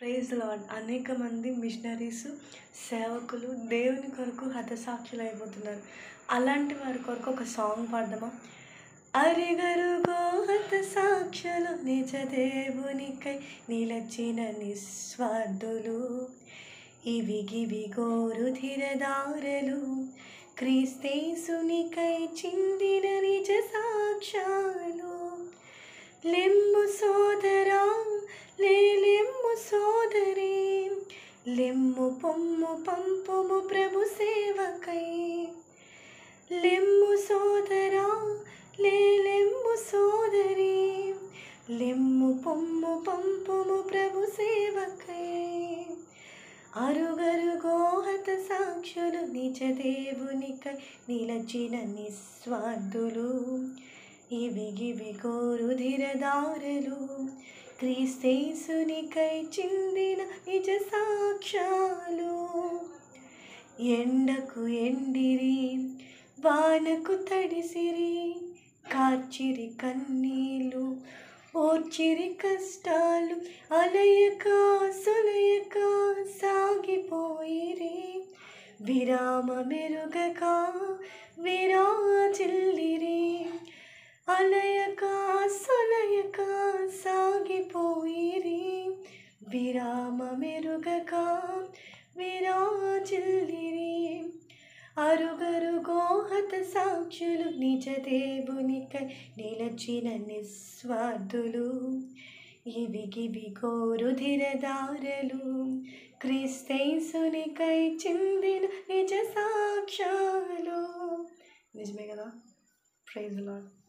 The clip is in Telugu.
Praise lord. అనేక మంది మిషనరీస్, సేవకులు దేవుని కొరకు హతసాక్షులైపోతున్నారు. అలాంటి వారి కొరకు ఒక సాంగ్ పాడదామా? అరిగరుగో హతసాక్షులు నిజ దేవునికై నిలచిన నిస్వార్థులు, ఇవిగివిగో రుధిరధారలు క్రీస్తేసునికై చిందిన నిజ సాక్ష్యాలు. లెమ్ము సోదరా, లెమ్ము సోదరి, లెమ్ము పొమ్ము పంపుము ప్రభు సేవకై. లెమ్ము సోదరా, లెమ్ము సోదరి, లెమ్ము పొమ్ము పంపుము ప్రభు సేవకై. అరుగరుగో హతసాక్షులు నిజ దేవునికై నిలచిన నిస్వార్థులు, ఇవిగివిగో రుధిరధారలు క్రీస్తేసునికై చిందిన నిజ సాక్ష్యాలు. ఎండకు ఎండిరి, వానకు తడిసిరి, కార్చిరి కన్నీళ్ళు, ఓర్చిరి కష్టాలు, అలయక సొలయక సాగిపోయిరి. విరామమెరుగక విరాజిల్లిరి, అలయక సొలయక సాగిపోయిరి. విరామమెరుగక విరాజిల్లిరి. అరుగరుగో హతసాక్షులు నిజ దేవునికై నిలచిన నిస్వార్థులు, ఇవిగివిగో రుధిరధారలు క్రీస్తేసునికై చిందిన నిజ సాక్ష్యాలు. నిజమే కదా? Praise lord.